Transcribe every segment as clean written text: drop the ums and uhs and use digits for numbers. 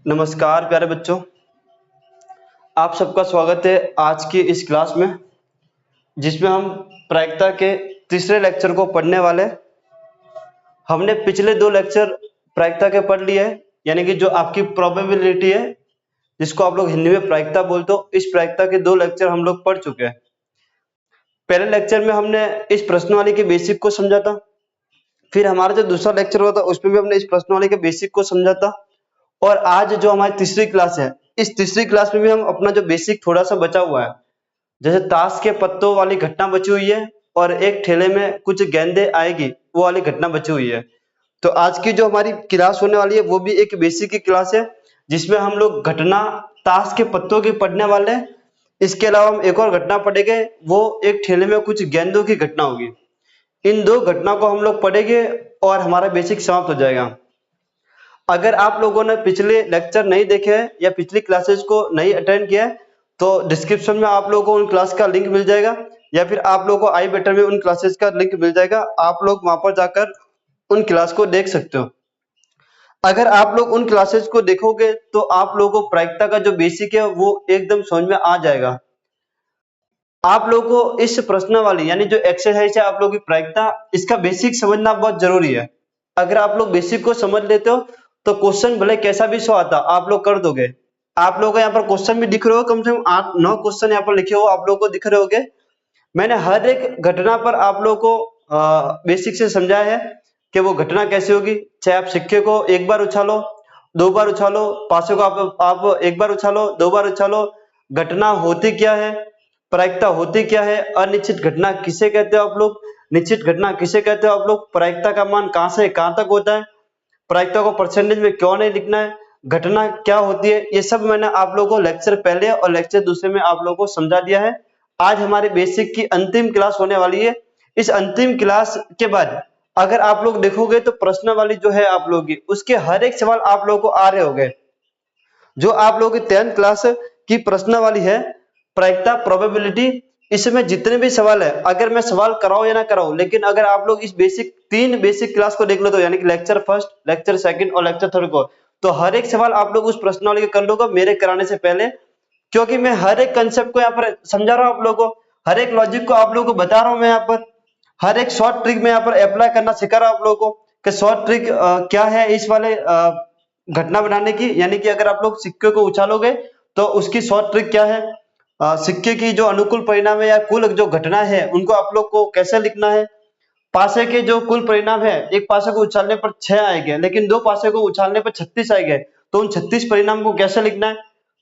नमस्कार प्यारे बच्चों, आप सबका स्वागत है आज की इस क्लास में जिसमें हम प्रायिकता के तीसरे लेक्चर को पढ़ने वाले हैं। हमने पिछले 2 लेक्चर प्रायिकता के पढ़ लिए हैं, यानी कि जो आपकी प्रोबेबिलिटी है जिसको आप लोग हिंदी में प्रायिकता बोलते हो, इस प्रायिकता के 2 लेक्चर हम लोग पढ़ चुके हैं। पहले लेक्चर में हमने इस प्रश्नावली के बेसिक को समझा था, फिर हमारा जो दूसरा लेक्चर हुआ था उसमें भी हमने इस प्रश्नावली के बेसिक को समझा था, और आज जो हमारी तीसरी क्लास है, इस तीसरी क्लास में भी हम अपना जो बेसिक थोड़ा सा बचा हुआ है, जैसे ताश के पत्तों वाली घटना बची हुई है और एक ठेले में कुछ गेंदें आएगी, वो वाली घटना बची हुई है। तो आज की जो हमारी क्लास होने वाली है वो भी एक बेसिक की क्लास है जिसमें हम लोग घटना ताश के पत्तों की पढ़ने वाले हैं। इसके अलावा हम एक और घटना पढ़ेंगे, वो एक ठेले में कुछ गेंदों की घटना होगी। इन 2 घटना को हम लोग पढ़ेंगे और हमारा बेसिक समाप्त हो जाएगा। अगर आप लोगों ने पिछले लेक्चर नहीं देखे हैं या पिछली क्लासेस को नहीं अटेंड किया है तो डिस्क्रिप्शन में आप लोगों को उन क्लास का लिंक मिल जाएगा, या फिर आप लोगों को आई बटन में उन क्लासेस का लिंक मिल जाएगा। आप लोग वहां पर जाकर उन क्लास को देख सकते हो। अगर आप लोग उन क्लासेस को देखोगे तो आप लोगों को प्रायिकता का जो बेसिक है वो एकदम समझ में आ जाएगा। आप लोगों को इस प्रश्नावली यानी जो एक्सरसाइज है आप लोगों की प्रायिकता, इसका बेसिक समझना बहुत जरूरी है। अगर आप लोग बेसिक को समझ लेते हो तो क्वेश्चन भले कैसा भी सो आता आप लोग कर दोगे। आप लोगों को यहाँ पर क्वेश्चन भी दिख रहे हो, कम से कम 8-9 क्वेश्चन यहाँ पर लिखे हो आप लोगों को दिख रहे होगे। मैंने हर एक घटना पर आप लोगों को बेसिक से समझाया है कि वो घटना कैसे होगी। चाहे आप सिक्के को एक बार उछालो, 2 बार उछालो, पासे को आप एक बार उछालो, 2 बार उछालो, घटना होती क्या है, प्रायिकता होती क्या है, अनिश्चित घटना किसे कहते हो आप लोग, निश्चित घटना किसे कहते हो आप लोग, प्रायिकता का मान कहां से कहां तक होता है, प्रायिकता को परसेंटेज में क्यों नहीं लिखना है, घटना क्या होती है, ये सब मैंने आप लोगों को लेक्चर पहले और लेक्चर दूसरे में आप लोगों को समझा दिया है। आज हमारे बेसिक की अंतिम क्लास होने वाली है। इस अंतिम क्लास के बाद अगर आप लोग देखोगे तो प्रश्नावली जो है आप लोगों की, उसके हर एक सवाल आप लोगों को आ रहे होंगे। जो आप लोगों की 10th क्लास की प्रश्नावली है प्रायिकता प्रोबेबिलिटी, इसमें जितने भी सवाल है, अगर मैं सवाल कराऊं या ना कराऊं, लेकिन अगर आप लोग इस तीन बेसिक क्लास को देख लो तो यानी कि लेक्चर फर्स्ट, लेक्चर सेकंड और लेक्चर थर्ड को, तो हर एक सवाल आप लोग उस प्रश्नावली के कर लोगे मेरे कराने से पहले, क्योंकि मैं हर एक कंसेप्ट को यहाँ पर समझा रहा हूँ आप लोगों को, हर एक लॉजिक को आप लोगों को बता रहा हूँ मैं यहाँ पर, हर एक शॉर्ट ट्रिक में यहाँ पर अप्लाई करना सिखा रहा हूँ आप लोगों को कि शॉर्ट ट्रिक क्या है इस वाले घटना बनाने की। यानी कि अगर आप लोग सिक्के को उछालोगे तो उसकी शॉर्ट ट्रिक क्या है, सिक्के की जो अनुकूल परिणाम है या कुल जो घटना है उनको आप लोग को कैसे लिखना है, पासे के जो कुल परिणाम है, एक पासे को उछालने पर 6 आएंगे लेकिन 2 पासे को उछालने पर 36 आएंगे, तो उन 36 परिणाम को कैसे लिखना है,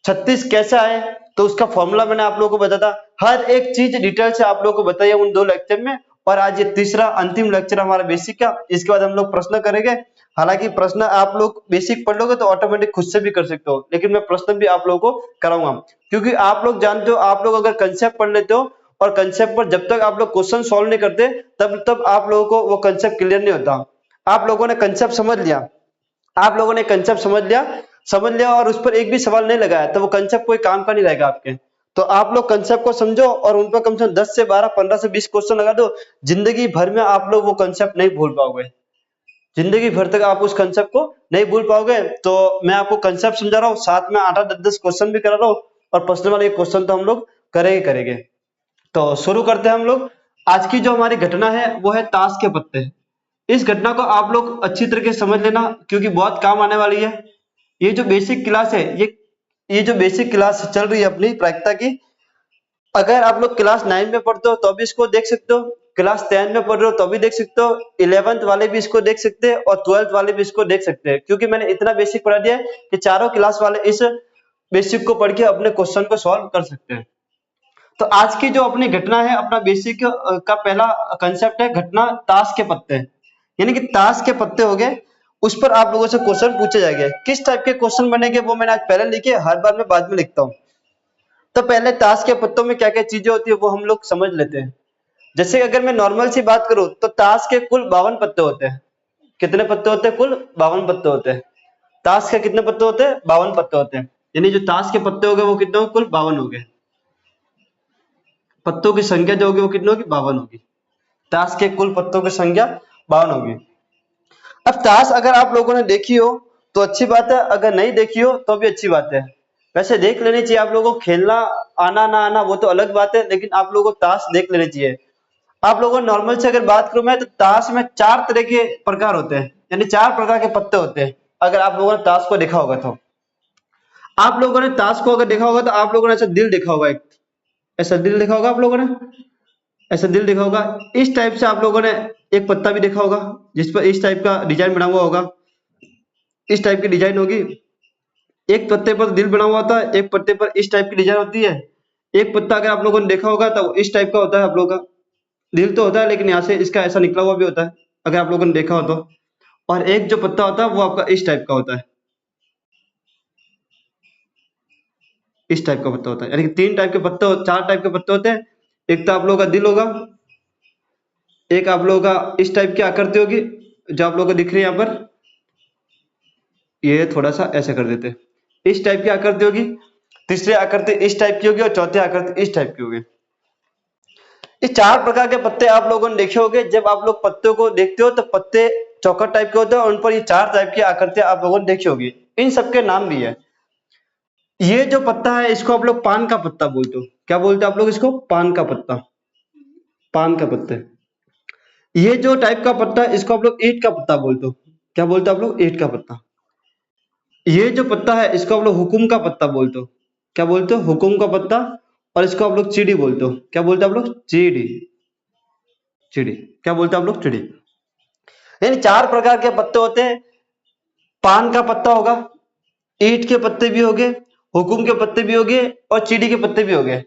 36 कैसे आए तो उसका फॉर्मूला मैंने आप लोगों को बताया था। हर एक चीज डिटेल से आप लोगों को बताइए उन 2 लेक्चर में, और आज ये तीसरा अंतिम लेक्चर हमारा बेसिक का। इसके बाद हम लोग प्रश्न करेंगे। हालांकि प्रश्न आप लोग बेसिक पढ़ लोगे तो ऑटोमेटिक खुद से भी कर सकते हो, लेकिन मैं प्रश्न भी आप लोगों को कराऊंगा, क्योंकि आप लोग जानते हो, आप लोग अगर कंसेप्ट पढ़ लेते हो और कंसेप्ट पर जब तक आप लोग क्वेश्चन सॉल्व नहीं करते तब आप लोगों को वो कंसेप्ट क्लियर नहीं होता। आप लोगों ने कंसेप्ट समझ लिया, आप लोगों ने कंसेप्ट समझ लिया और उस पर एक भी सवाल नहीं लगाया तो वो कंसेप्ट कोई काम का नहीं रहेगा आपके। तो आप लोग कंसेप्ट को समझो और उन पर कम से कम 10 से 12, 15 से 20 क्वेश्चन लगा दो, जिंदगी भर में आप लोग वो कंसेप्ट नहीं भूल पाओगे, जिंदगी भर तक आप उस कंसेप्ट को नहीं भूल पाओगे। तो मैं आपको कंसेप्ट समझा रहा हूँ, साथ में 8-10 क्वेश्चन भी करा रहा हूँ, और पर्सनल वाले क्वेश्चन तो हम लोग करेंगे। तो शुरू करते हैं हम लोग। आज की जो हमारी घटना है वो है ताश के पत्ते। इस घटना को आप लोग अच्छी तरीके से समझ लेना क्योंकि बहुत काम आने वाली है। ये जो बेसिक क्लास है, ये जो बेसिक क्लास चल रही है अपनी प्रायिकता की, अगर आप लोग क्लास 9 में पढ़ते हो तो भी इसको देख सकते हो, क्लास 10 में पढ़ रहे हो तो भी देख सकते हो, 11th वाले भी इसको देख सकते हैं और 12th वाले भी इसको देख सकते हैं, क्योंकि मैंने इतना बेसिक पढ़ा दिया है कि चारों क्लास वाले इस बेसिक को पढ़ के अपने क्वेश्चन को सॉल्व कर सकते हैं। तो आज की जो अपनी घटना है, अपना बेसिक का पहला कंसेप्ट है घटना ताश के पत्ते, यानी कि ताश के पत्ते हो गए, उस पर आप लोगों से क्वेश्चन पूछे जाएंगे। किस टाइप के क्वेश्चन बनेंगे वो मैंने आज पहले लिखे, हर बार मैं बाद में लिखता हूँ। तो पहले ताश के पत्तों में क्या क्या चीजें होती है वो हम लोग समझ लेते हैं। जैसे अगर मैं नॉर्मल सी बात करूं तो ताश के कुल 52 पत्ते होते हैं। कितने पत्ते होते हैं? कुल 52 पत्ते होते हैं। ताश के कितने पत्ते होते हैं? 52 पत्ते होते हैं। यानी जो ताश के पत्ते हो गए वो कितने हो? कुल 52 हो गए। पत्तों की संख्या जो होगी वो कितनी होगी? 52 होगी। ताश के कुल पत्तों की संख्या 52 होगी। अब ताश अगर आप लोगों ने देखी हो तो अच्छी बात है, अगर नहीं देखी हो तो भी अच्छी बात है। वैसे देख लेनी चाहिए आप लोगों को, खेलना आना ना आना वो तो अलग बात है, लेकिन आप लोगों को ताश देख लेनी चाहिए। आप लोगों को नॉर्मल से अगर बात करूं मैं, तो ताश में 4 तरह के प्रकार होते हैं, यानी 4 प्रकार के पत्ते होते हैं। अगर आप लोगों ने ताश को देखा होगा तो, आप लोगों ने ताश को अगर देखा होगा तो आप लोगों ने ऐसा दिल देखा होगा, एक ऐसा दिल देखा होगा आप लोगों ने, ऐसा दिल देखा होगा। इस टाइप से आप लोगों ने एक पत्ता भी देखा होगा, जिस पर इस टाइप का डिजाइन बना हुआ होगा, इस टाइप की डिजाइन होगी। एक पत्ते पर दिल बना हुआ होता है, एक पत्ते पर इस टाइप की डिजाइन होती है। एक पत्ता अगर आप लोगों ने देखा होगा तो इस टाइप का होता है, आप लोगों का दिल तो होता है लेकिन यहाँ से इसका ऐसा निकला हुआ भी होता है, अगर आप लोगों ने देखा हो तो। और एक जो पत्ता होता है वो आपका इस टाइप का होता है, इस टाइप का पत्ता होता है। यानी कि 3 टाइप के पत्ते, 4 टाइप के पत्ते होते हैं। एक तो आप लोगों का दिल होगा, एक आप लोगों का इस टाइप की आकृति होगी जो आप लोगों को दिख रही है यहाँ पर, ये थोड़ा सा ऐसे कर देते हैं, इस टाइप की आकृति होगी। तीसरी आकृति इस टाइप की होगी और चौथी आकृति इस टाइप की होगी। ये 4 प्रकार के पत्ते आप लोगों ने देखे होंगे। जब आप लोग पत्तों को देखते हो तो पत्ते चौकट टाइप के होते हैं और उन पर ये 4 टाइप की आकृतियां आप लोगों ने देखी होगी। इन सबके नाम भी है। ये जो पत्ता है इसको आप लोग पान का पत्ता बोलते हो। क्या बोलते हो आप लोग इसको? पान का पत्ता, पान का पत्ते। ये जो टाइप का पत्ता है इसको आप लोग ईंट का पत्ता बोलते हो। क्या बोलते हो आप लोग? ईंट का पत्ता। ये जो पत्ता है इसको आप लोग हुकुम का पत्ता बोलते हो। क्या बोलते हो? हुकुम का पत्ता। और इसको आप लोग चीड़ी बोलते हो। क्या बोलते हो आप लोग? चीड़ी, चिड़ी। क्या बोलते हैं आप लोग? चिड़ी। यानी 4 प्रकार के पत्ते होते हैं। पान का पत्ता होगा, ईंट के पत्ते भी होंगे, हुकुम के पत्ते भी होंगे और चीड़ी के पत्ते भी होंगे।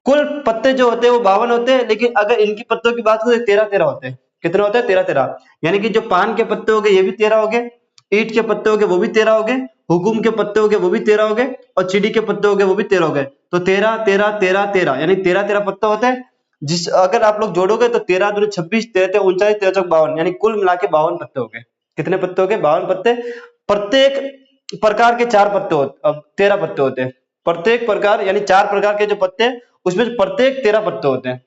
कुल पत्ते जो होते हैं वो 52 होते हैं, लेकिन अगर इनकी पत्तों की बात करें तो 13-13 होते हैं। कितने होते हैं? 13-13। यानी कि जो पान के पत्ते हो गए ये भी 13 हो गए, ईंट के पत्ते हो गए वो भी 13 हो गए, हुकुम के पत्ते हो गए वो भी 13 हो गए और चिड़ी के पत्ते हो गए वो भी 13 हो गए। तो 13-13-13-13 यानी 13-13 पत्ते होते हैं। जिस अगर आप लोग जोड़ोगे तो 13 दूनी 26, 13 39, 13 52, यानी कुल मिला के 52 पत्ते हो गए। कितने पत्ते हो गए? 52 पत्ते। प्रत्येक प्रकार के 4 पत्ते होते, अब 13 पत्ते होते हैं। प्रत्येक प्रकार यानी 4 प्रकार के जो पत्ते हैं उसमें से प्रत्येक 13 पत्ते होते हैं।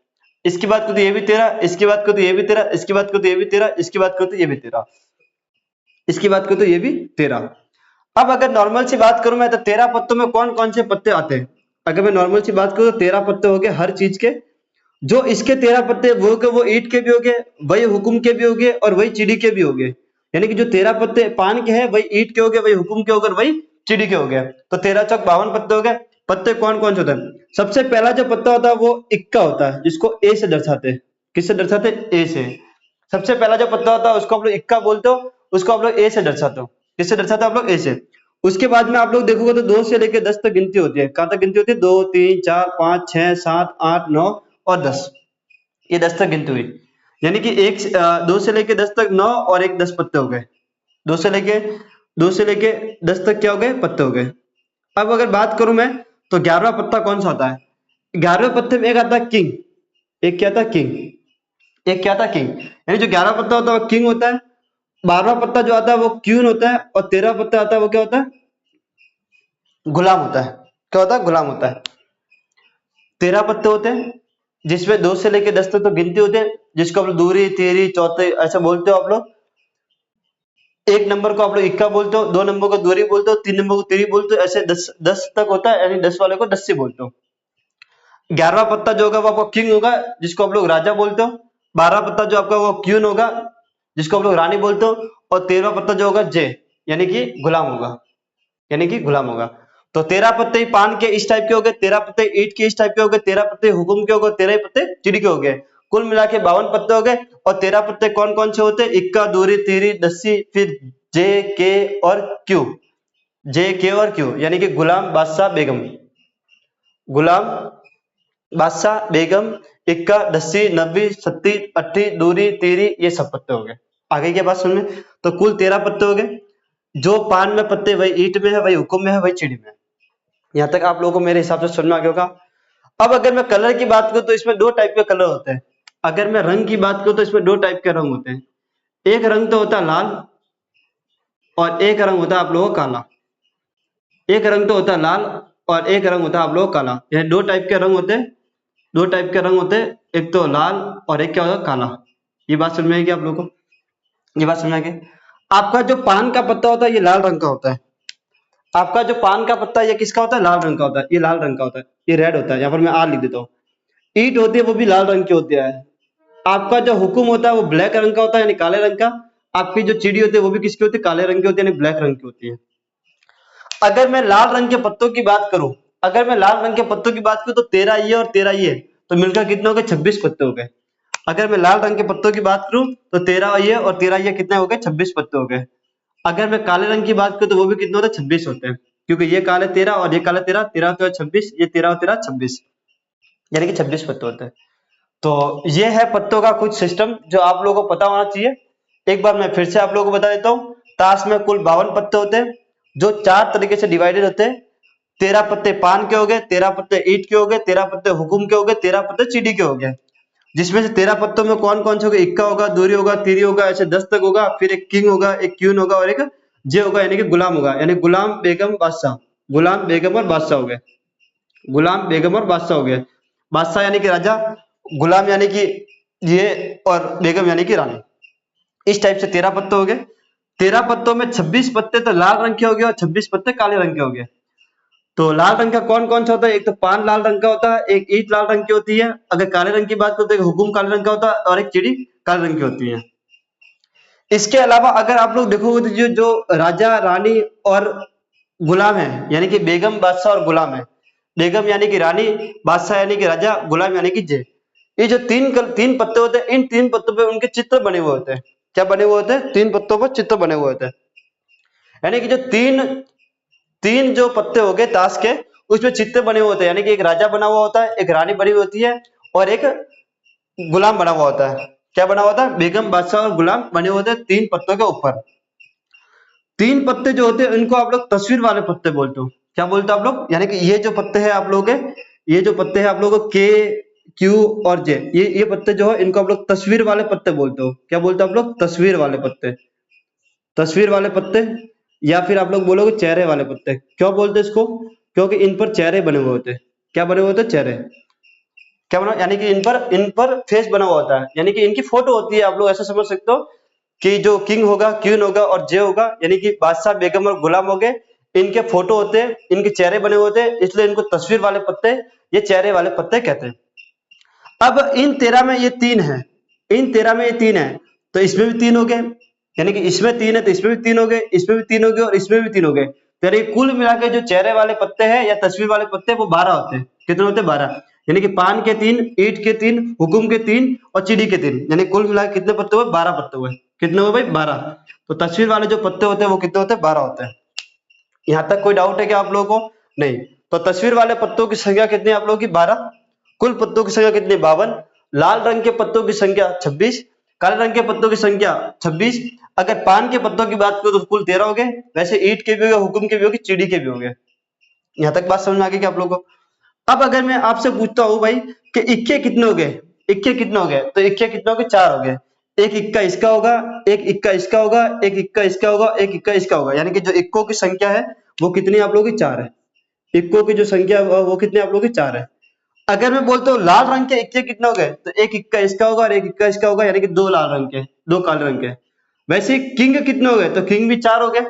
इसकी बात करो तो ये भी 13, इसकी बात करो तो ये भी 13, इसकी बात करो तो ये भी 13, इसकी बात करो तो ये भी 13, इसकी बात करो तो ये भी 13। अब अगर नॉर्मल सी बात करूं मैं तो 13 पत्तों में कौन कौन से पत्ते आते हैं? अगर मैं नॉर्मल सी बात करूं तो 13 पत्ते हो गए हर चीज के। जो इसके 13 पत्ते वो ईंट के भी हो गए, वही हुकुम के भी हो गए और वही चिड़ी के भी हो गए। यानी कि जो 13 पत्ते पान के हैं वही ईंट के हो गए, वही हुकुम के हो गए, वही चिड़ी के हो गए। तो 13 चौक 52 पत्ते हो गए। पत्ते कौन कौन से होते हैं? सबसे पहला जो पत्ता होता है वो इक्का होता है, जिसको ए से दर्शाते हैं। किससे दर्शाते हैं? ए से। सबसे पहला जो पत्ता होता है उसको आप लोग इक्का बोलते हो, उसको आप लोग ए से दर्शाते हो। किससे दर्शाते हो आप लोग? ए से। उसके बाद में आप लोग देखोगे तो 2 से लेकर 10 तक गिनती होती है। कहां तक गिनती होती है? 2 3 4 5 6 7 8 9 और 10। ये 10 तक गिनती हुई। यानी कि 2 से लेके 10 तक 9 और 1 10 पत्ते हो गए। 2 से लेके 10 तक क्या हो गए? पत्ते हो गए। अब अगर बात करूं मैं तो 11वां पत्ता कौन सा आता है? 11वें पत्ते में एक आता है किंग। एक क्या था? किंग। एक क्या था? किंग। यानी जो 11वां पत्ता होता है वो किंग होता है। 12वां पत्ता जो आता है वो क्यून होता है और 13वां पत्ता आता है वो क्या होता है? गुलाम होता है। क्या होता है? गुलाम होता है। 13 पत्ते होते हैं जिसमें 2 से लेकर 10 तक तो गिनती होते हैं, जिसको आप लोग दूरी तीरी चौथे ऐसा बोलते हो आप लोग। 1 नंबर को आप लोग इक्का बोलते हो, 2 नंबर को दूरी बोलते हो, 3 नंबर को तीरी बोलते हो, ऐसे 10 तक होता है, यानी 10 वाले को 10 से बोलते हो। 11वां पत्ता जो होगा वो आपका किंग होगा, जिसको आप लोग राजा बोलते हो। 12वां पत्ता जो आपका वो क्यून होगा, जिसको आप लोग रानी बोलते हो। और 13वां पत्ता जो होगा जे, यानी कि गुलाम होगा, यानी कि गुलाम होगा। तो 13 पत्ते पान के इस टाइप के हो गए, 13 पत्ते ईंट के इस टाइप के हो गए, 13 पत्ते हुकुम के हो गए, 13 पत्ते चिड़ी के हो गए। कुल मिला के 52 पत्ते हो गए। और 13 पत्ते कौन कौन से होते हैं? इक्का, दूरी, तीरी, दस्सी, फिर जे, के और क्यू। जे, के और क्यू, यानी कि गुलाम, बादशाह, बेगम। गुलाम, बादशाह, बेगम, इक्का, दस्सी, नब्बी, सत्ती, अट्ठी, दूरी, तीरी, ये सब पत्ते हो गए। आगे की बात सुन में, तो कुल 13 पत्ते हो गए। जो पान में पत्ते वही ईंट में है, वही हुकुम में है, वही चिड़ी में है। यहाँ तक आप लोगों को मेरे हिसाब से समझ में आ गया होगा। अब अगर मैं कलर की बात करूं तो इसमें 2 टाइप के कलर होते हैं। अगर मैं रंग की बात करूं तो इसमें 2 टाइप के रंग होते हैं। एक रंग तो होता है लाल और एक रंग होता है आप लोगों का काला। एक रंग तो होता है लाल और एक रंग होता है आप लोगों का काला। यह 2 टाइप के रंग होते हैं। 2 टाइप के रंग होते हैं, एक तो लाल और एक क्या होगा? काला। ये बात समझ में आएगी आप लोगों को? ये बात समझ में आ गई। आपका जो पान का पत्ता होता है ये लाल रंग का होता है। आपका जो पान का पत्ता ये किसका होता है? लाल रंग का होता है। ये लाल रंग का होता है, ये रेड होता है। यहाँ पर मैं आर लिख देता हूँ। ईंट होती है वो भी लाल रंग की होती है। आपका जो हुकुम होता है वो ब्लैक रंग का होता है यानी काले रंग का। आपकी जो चिड़ी होती है वो भी किसकी होती है? काले रंग की होती है यानी ब्लैक रंग की होती है। अगर मैं लाल रंग के पत्तों की बात करूं, अगर मैं लाल रंग के पत्तों की बात करूं तो 13 ये और 13 ये, तो मिलकर कितने हो गए? 26 पत्ते हो गए। अगर मैं लाल रंग के पत्तों की बात करूं तो 13 ये और 13 ये कितने हो गए? 26 पत्ते हो गए। अगर मैं काले रंग की बात करूं तो वो भी कितने होते हैं? 26 होते हैं, क्योंकि ये काले 13 और ये काले 13, 13 तो 26, ये 13 और 13 26, यानी कि 26 पत्ते होते हैं। तो ये है पत्तों का कुछ सिस्टम जो आप लोगों को पता होना चाहिए। एक बार मैं फिर से आप लोगों को बता देता हूँ। ताश में कुल 52 पत्ते होते हैं जो 4 तरीके से डिवाइडेड होते हैं। 13 पत्ते पान के हो गए, 13 पत्ते ईंट के हो गए, 13 पत्ते हुकुम के हो गए, 13 पत्ते चीड़ी के हो गए। जिसमें से 13 पत्तों में कौन कौन से होगा? इक्का होगा, दूरी होगा, तीरी होगा, ऐसे 10 तक होगा। फिर एक किंग होगा, एक क्वीन होगा और एक जे होगा यानी कि गुलाम होगा, यानी गुलाम बेगम बादशाह। गुलाम बेगम और बादशाह हो गए। गुलाम बेगम और बादशाह हो गए। बादशाह यानी कि राजा, गुलाम यानी कि ये, और बेगम यानी कि रानी। इस टाइप से 13 पत्ते हो गए। 13 पत्तों में 26 पत्ते तो लाल रंग के हो गए और 26 पत्ते काले रंग के हो गए। तो लाल रंग का कौन कौन सा होता है? एक तो पान लाल रंग का होता है, एक ईंट लाल रंग की होती है। अगर काले रंग की बात करो तो एक हुकुम काले रंग का होता है और एक चिड़ी काले रंग की होती है। इसके अलावा अगर आप लोग देखोगे तो जो जो राजा रानी और गुलाम है, यानी कि बेगम बादशाह और गुलाम है। बेगम यानी कि रानी, बादशाह यानी कि राजा, गुलाम यानी कि जय। ये जो तीन पत्ते होते हैं, इन 3 पत्तों पे उनके चित्र बने हुए होते हैं। क्या बने हुए होते हैं? 3 पत्तों पर चित्र बने हुए होते हैं। यानी कि जो तीन तीन जो पत्ते हो गए ताश के, उसमें चित्ते बने हुए होते हैं। यानी कि एक राजा बना हुआ होता है, एक रानी बनी हुई होती है और एक गुलाम बना हुआ होता है। क्या बना हुआ होता है? बेगम बादशाह और गुलाम बने हुए होते हैं 3 पत्तों के ऊपर। 3 पत्ते जो होते हैं इनको आप लोग तस्वीर वाले पत्ते बोलते हो। क्या बोलते हो आप लोग? यानी कि ये जो पत्ते हैं आप लोग के, ये जो पत्ते हैं आप लोगों के क्यू और जे, ये पत्ते जो है इनको आप लोग तस्वीर वाले पत्ते बोलते हो। क्या बोलते हो आप लोग? तस्वीर वाले पत्ते। तस्वीर वाले पत्ते, या फिर आप लोग बोलोगे चेहरे वाले पत्ते। क्यों बोलते हैं इसको? क्योंकि इन पर चेहरे बने हुए होते हैं। क्या बने हुए होते हैं? चेहरे। क्या बना? यानी कि इन पर फेस बना हुआ होता है, यानी कि इनकी फोटो होती है। आप लोग ऐसा समझ सकते हो कि जो किंग होगा, क्वीन होगा और जे होगा, यानी कि बादशाह बेगम और गुलाम हो गए, इनके फोटो होते हैं, इनके चेहरे बने हुए होते हैं, इसलिए इनको तस्वीर वाले पत्ते, ये चेहरे वाले पत्ते कहते हैं। अब इन 13 में ये 3 है, इन 13 में ये 3 है, तो इसमें भी 3 हो गए। यानी कि इसमें 3 है तो इसमें भी 3 हो गए, इसमें भी 3 हो गए और इसमें भी 3 हो गए। तो यानी कुल मिला के जो चेहरे वाले पत्ते हैं या तस्वीर वाले पत्ते हैं वो 12 होते हैं। कितने होते हैं? 12। यानी कि पान के 3, ईंट के 3, हुकुम के 3 और चिड़ी के 3, यानी कुल मिला के कितने पत्ते हुए? 12 पत्ते हुए। कितने हुए भाई? 12। तो तस्वीर वाले जो पत्ते होते हैं वो कितने होते हैं? 12 होते हैं। यहाँ तक कोई डाउट है क्या आप लोगों को? नहीं। तो तस्वीर वाले पत्तों की संख्या कितनी है आप लोगों की? 12। कुल पत्तों की संख्या कितनी? 52। लाल रंग के पत्तों की संख्या 26, काले रंग के पत्तों की संख्या 26। अगर पान के पत्तों की बात करो तो कुल 13 हो गए। वैसे ईंट के भी हो गए, हुकुम के भी हो गए, चिड़ी के भी हो गए। यहाँ तक बात समझ में आ गई क्या आप लोगों को? अब अगर मैं आपसे पूछता हूँ भाई कि इक्के कितने हो गए? इक्के कितने हो गए? तो इक्के कितने हो गए? 4 हो गए। एक इक्का इसका होगा, एक इक्का इसका होगा, एक इक्का इसका होगा, एक इक्का इसका होगा। यानी कि जो इक्कों की संख्या है वो कितनी आप लोगों की? 4 है। इक्कों की जो संख्या है वो कितनी आप लोगों की? 4 है। अगर मैं बोलता हूँ लाल रंग के इक्के कितने हो गए, तो एक इक्का इसका होगा और एक इक्का इसका होगा, यानी कि 2 लाल रंग के, 2 काले रंग के। वैसे किंग कितने हो गए? तो किंग भी 4 हो गए।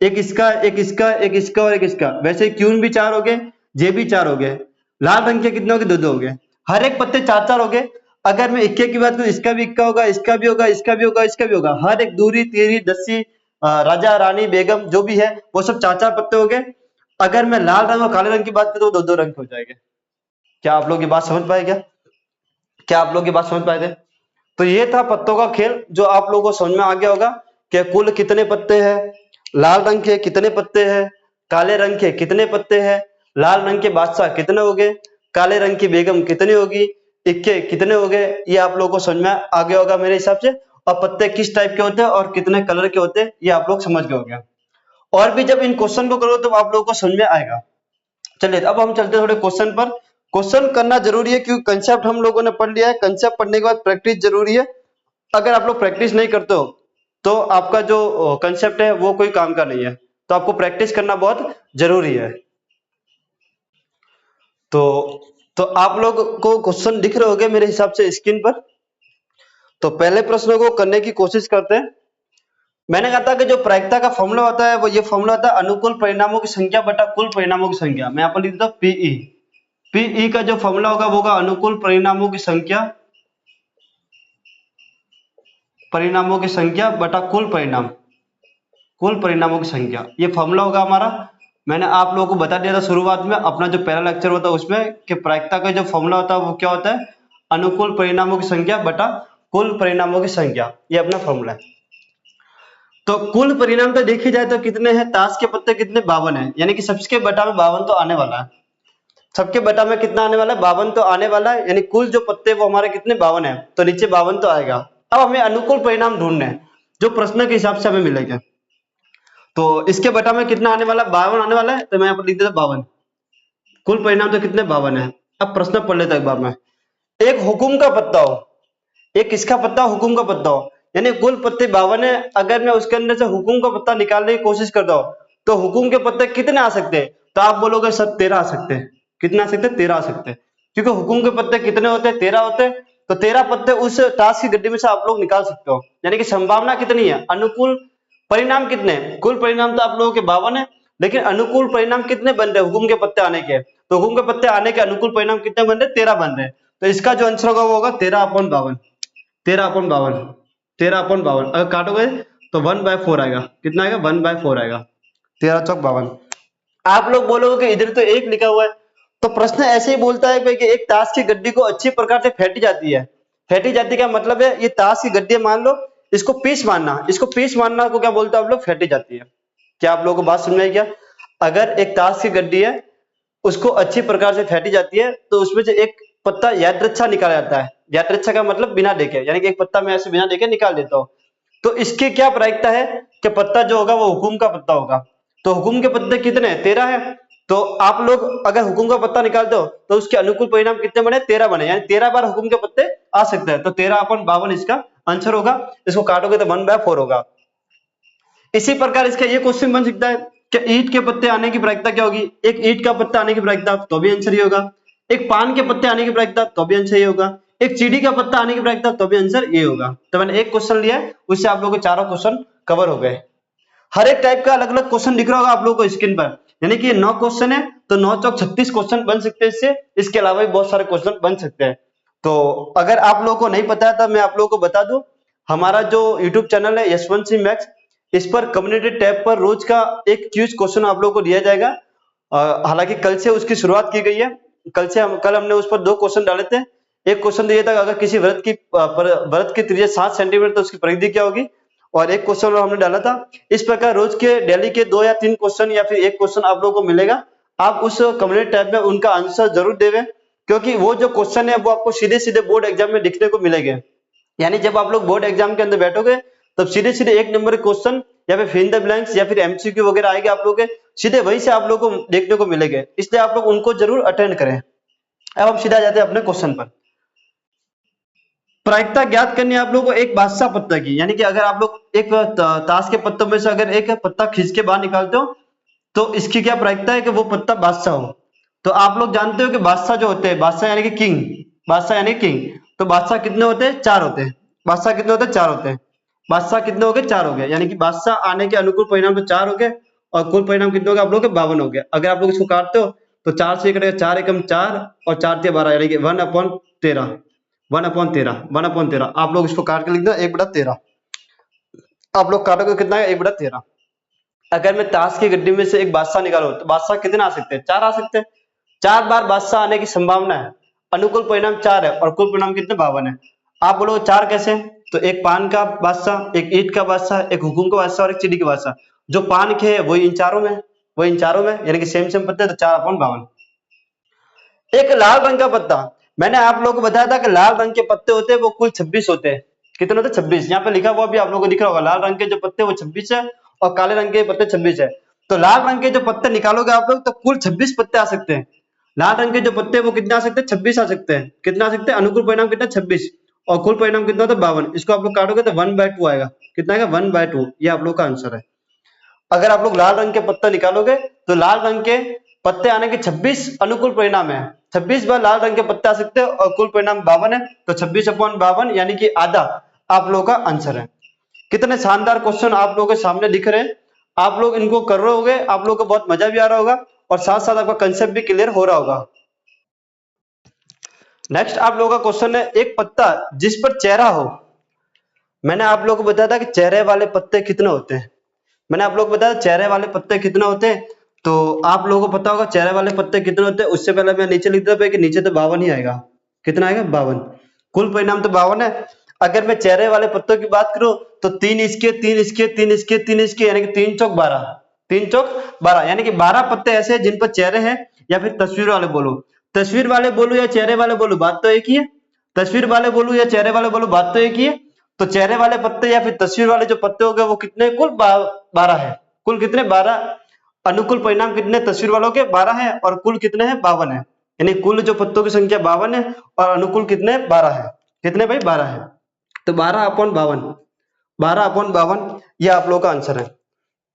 एक इसका, एक इसका, एक इसका और एक इसका। वैसे क्यून भी 4 हो गए, जे भी 4 हो गए। लाल रंग के कितने हो गए? 2-2 हो गए। हर एक पत्ते 4-4 हो गए। अगर मैं इक्के की बात करूं, इसका भी इक्का होगा, इसका भी होगा, इसका भी होगा, इसका भी होगा। हर एक दूरी, तीरी, दस्सी, राजा, रानी, बेगम जो भी है वो सब 4-4 पत्ते हो गए। अगर मैं लाल रंग और काले रंग की बात करूं तो 2-2 रंग के हो जाएंगे। क्या आप लोग ये बात समझ पाए? क्या आप लोग ये बात समझ पाए थे? तो ये था पत्तों का खेल जो आप लोगों को समझ में आ गया होगा कि कुल कितने पत्ते हैं, लाल रंग के कितने पत्ते हैं, काले रंग के कितने पत्ते हैं, लाल रंग के बादशाह कितने हो गए, काले रंग की बेगम कितनी होगी, इक्के कितने हो गए। ये आप लोगों को समझ में आ गया होगा मेरे हिसाब से। और पत्ते किस टाइप के होते हैं और कितने कलर के होते हैं ये आप लोग समझ गए होंगे। और भी जब इन क्वेश्चन को करो तो आप लोगों को समझ में आएगा। चलिए अब हम चलते हैं थोड़े क्वेश्चन पर। क्वेश्चन करना जरूरी है क्योंकि कंसेप्ट हम लोगों ने पढ़ लिया है। कंसेप्ट पढ़ने के बाद प्रैक्टिस जरूरी है। अगर आप लोग प्रैक्टिस नहीं करते हो तो आपका जो कंसेप्ट है वो कोई काम का नहीं है। तो आपको प्रैक्टिस करना बहुत जरूरी है। तो तो आप लोग को क्वेश्चन दिख रहे होंगे मेरे हिसाब से स्क्रीन पर। तो पहले प्रश्न को करने की कोशिश करते हैं। मैंने कहा था कि जो प्रायिकता का फॉर्मूला होता है वो ये फॉर्मूला होता है अनुकूल परिणामों की संख्या बटा कुल परिणामों की संख्या। मैं यहाँ पर लिख देता हूँ पीई। पीई का जो फॉर्मूला होगा वो होगा अनुकूल परिणामों की संख्या बटा कुल परिणामों की संख्या, ये फॉर्मूला होगा हमारा। मैंने आप लोगों को बता दिया था शुरुआत में, अपना जो पहला लेक्चर होता है उसमें, कि प्रायिकता का जो फॉर्मूला होता है वो क्या होता है, अनुकूल परिणामों की संख्या बटा कुल परिणामों की संख्या, ये अपना फॉर्मूला है। तो कुल परिणाम तो देखी जाए तो कितने हैं, ताश के पत्ते कितने, 52 है, यानी कि सबके बटा में 52 तो आने वाला है। सबके बटा में कितना आने वाला है, 52 तो आने वाला है, यानी कुल जो पत्ते वो हमारे कितने, 52 है, तो नीचे 52 तो आएगा। अब हमें अनुकूल परिणाम ढूंढने हैं जो प्रश्न के हिसाब से हमें मिलेगा। तो इसके बटा में कितना आने वाला, 52 आने वाला है, तो मैं यहाँ पर लिख देता 52। कुल परिणाम तो कितने, 52 है। अब प्रश्न पढ़ लेता एक बार में। एक हुकुम का पत्ता हो, एक किसका पत्ता, हुकुम का पत्ता हो, यानी कुल पत्ते 52 है, अगर मैं उसके अंदर से हुकुम का पत्ता निकालने की कोशिश करता हूं तो हुकुम के पत्ते कितने आ सकते हैं, तो आप बोलोगे सर 13 आ सकते हैं। कितने आ सकते हैं, 13 आ सकते हैं, क्योंकि हुकुम के पत्ते कितने होते हैं, 13 होते हैं। तो 13 पत्ते उस ताश की गड्डी में से आप लोग निकाल सकते हो, यानी कि संभावना कितनी है, अनुकूल परिणाम कितने हैं? कुल परिणाम तो आप लोगों के 52 है, लेकिन अनुकूल परिणाम कितने बन रहे हुकुम के पत्ते आने के, तो हुकुम के पत्ते आने के अनुकूल परिणाम कितने बन रहे, 13 बन रहे। तो इसका जो आंसर होगा वो होगा 13/52। 13/52, 13/52 अगर काटोगे तो 1/4 आएगा। कितना आएगा, 1/4 आएगा। 13 चौक 52। आप लोग बोलोगे कि इधर तो एक लिखा हुआ है, तो प्रश्न ऐसे ही बोलता है कि एक ताश की गड्डी को अच्छी प्रकार से फेंटी जाती है। फेंटी जाती का मतलब है, ये ताश की गड्डी मान लो, इसको पीस मारना, को क्या बोलते हैं आप लोग, फेंटी जाती है। क्या आप लोगों को बात समझ में आई क्या? अगर एक ताश की गड्डी है, उसको अच्छी प्रकार से फेंटी जाती है, तो उसमें से एक पत्ता यादृच्छा निकाला जाता है। यादृच्छा का मतलब बिना देखे, यानी कि एक पत्ता मैं ऐसे बिना देखे निकाल देता हूँ। तो इसकी क्या प्रायिकता है कि पत्ता जो होगा वो हुकुम का पत्ता होगा। तो हुकुम के पत्ते कितने हैं, 13 है। तो आप लोग अगर हुकुम का पत्ता निकालते हो तो उसके अनुकूल परिणाम कितने बने, 13 बने, यानी 13 बार हुकुम के पत्ते आ सकते हैं। तो 13/52 इसका आंसर होगा। इसको काटोगे तो 1/4 होगा। इसी प्रकार इसका ये क्वेश्चन बन सकता है कि ईंट के पत्ते आने की प्रायिकता क्या होगी, एक ईंट का पत्ता आने की प्रायिकता, तो भी आंसर ये होगा। एक पान के पत्ते आने की प्रायिकता, तो भी आंसर ये होगा। एक चीड़ी का पत्ता आने की प्रायिकता, तो भी आंसर ये होगा। तो मैंने एक क्वेश्चन लिया है, उससे आप लोगों के चारों क्वेश्चन कवर हो गए। हर एक टाइप का अलग अलग क्वेश्चन दिख रहा होगा आप लोगों को स्क्रीन पर, यानी कि 9 क्वेश्चन है, तो 9 चौक 36 क्वेश्चन बन सकते हैं इससे। इसके अलावा भी बहुत सारे क्वेश्चन बन सकते हैं। तो अगर आप लोगों को नहीं पता है तो मैं आप लोगों को बता दूं, हमारा जो यूट्यूब चैनल है यशवंत सिंह मैथ्स, इस पर कम्युनिटी टैब पर रोज का एक क्विज क्वेश्चन आप लोगों को दिया जाएगा। हालांकि कल से उसकी शुरुआत की गई है। कल हमने उस पर 2 क्वेश्चन डाले थे। एक क्वेश्चन दिया था, अगर किसी वृत्त की त्रिज्या 7 सेंटीमीटर तो उसकी परिधि क्या होगी, और एक क्वेश्चन हमने डाला था। इस प्रकार रोज के डेली के 2 या 3 क्वेश्चन या फिर एक क्वेश्चन आप लोगों को मिलेगा। आप उस कम्युनिटी टैब में उनका आंसर जरूर देवें, क्योंकि वो जो क्वेश्चन है वो आपको सीधे सीधे बोर्ड एग्जाम में दिखने को मिलेंगे। यानी जब आप लोग बोर्ड एग्जाम के अंदर बैठोगे तब सीधे सीधे 1 नंबर के क्वेश्चन या फिर फिल इन द ब्लैंक्स या फिर एमसीक्यू वगैरह आएंगे आप लोग के, सीधे वहीं से आप लोग को देखने को मिलेंगे। इसलिए आप लोग उनको जरूर अटेंड करें। अब हम सीधा जाते हैं अपने क्वेश्चन पर। प्रायिकता ज्ञात करनी है आप लोगों को एक बादशाह पत्ता की, यानी कि अगर आप लोग एक ताश के पत्तों में से अगर एक पत्ता खींच के बाहर निकालते हो तो इसकी क्या प्रायिकता है कि वो पत्ता बादशाह हो। तो आप लोग जानते हो कि बादशाह जो होते हैं, बादशाह यानी कि किंग, बादशाह यानी किंग, तो बादशाह कितने होते हैं, 4 होते हैं। बादशाह कितने होते हैं, 4 होते हैं। बादशाह कितने हो गए, 4 हो गए, यानी कि बादशाह आने के अनुकूल परिणाम तो 4 हो गए, और कुल परिणाम कितने हो गए आप लोग के, 52 हो गए। अगर आप लोग इसको काटते हो तो 4 से कटेगा, 4 एकम 4 और 4 तिया 12, यानी कि 1/13, 1/13 आप लोग इसको काट के लिख दो 1/13। आप लोग काटोगे कितना है, 1/13। अगर मैं ताश की गड्डी में से एक बादशाह निकालूं तो बादशाह कितने आ सकते हैं, 4 आ सकते हैं। 4 बार बादशाह आने की संभावना है। अनुकूल परिणाम 4 है और कुल परिणाम कितने, 52 है। आप बोलोगे 4 कैसे, तो एक पान का बादशाह, एक ईंट का बादशाह, एक हुकुम का बादशाह और एक चिड़ी का बादशाह। जो पान के है वही इन चारों में, यानी कि सेम सेम पत्ते, तो 4/52। एक लाल रंग का पत्ता, मैंने आप लोगों को बताया था कि लाल रंग के पत्ते होते हैं वो कुल 26 होते हैं। कितने होते हैं, 26। यहाँ पे लिखा हुआ भी आप लोगों को दिख रहा होगा, लाल रंग के जो पत्ते वो 26 है और काले रंग के पत्ते 26 है। तो लाल रंग के जो पत्ते निकालोगे आप लोग तो कुल 26 पत्ते आ सकते हैं। लाल रंग के जो पत्ते वो कितने आ सकते हैं, 26 आ सकते हैं। कितना आ सकते हैं, अनुकूल परिणाम कितना, 26, और कुल परिणाम कितना होता है, 52। इसको आप लोग काटोगे तो 1/2 आएगा। कितना आएगा, 1/2। ये आप लोग का आंसर है। अगर आप लोग लाल रंग के पत्ता निकालोगे तो लाल रंग के पत्ते आने के 26 अनुकूल परिणाम है। 26 बार लाल रंग के पत्ते आ सकते हैं और कुल परिणाम 52 है, तो 26/52 यानी कि आधा आप लोगों का आंसर है। कितने शानदार क्वेश्चन आप लोगों के सामने दिख रहे हैं। आप लोग इनको कर रहे होगे, आप लोगों को बहुत मजा भी आ रहा होगा और साथ साथ आपका कंसेप्ट भी क्लियर हो रहा होगा। नेक्स्ट आप लोगों का क्वेश्चन है, एक पत्ता जिस पर चेहरा हो। मैंने आप लोगों को बताया था कि चेहरे वाले पत्ते कितने होते हैं। मैंने आप लोगों को बताया चेहरे वाले पत्ते कितने होते हैं, तो आप लोगों को पता होगा चेहरे वाले पत्ते कितने होते हैं। उससे पहले मैं नीचे लिख देता कि नीचे तो 52 ही आएगा। कितना आएगा? 52। कुल परिणाम तो 52 है। अगर मैं चेहरे वाले पत्तों की बात करूं तो 3 इसके 3 इसके 3 इसके 3 इसके यानी कि 3 चौक 12, 3 चौक 12 यानी कि 12 पत्ते ऐसे हैं जिन पर चेहरे हैं। या फिर तस्वीर वाले बोलो, तस्वीर वाले बोलूं या चेहरे वाले बोलूं बात तो एक ही है। तस्वीर वाले बोलूं या चेहरे वाले बोलूं बात तो एक ही है। तो चेहरे वाले पत्ते या फिर तस्वीर वाले जो पत्ते हो गए वो कितने? कुल 12 है। कुल कितने? 12। अनुकूल परिणाम कितने? तस्वीर वालों के 12 है और कुल कितने हैं? 52 है। यानी कुल जो पत्तों की संख्या 52 है और अनुकूल कितने? 12 है। कितने भाई? 12 है। तो 12/52, 12/52 ये आप लोगों का आंसर है।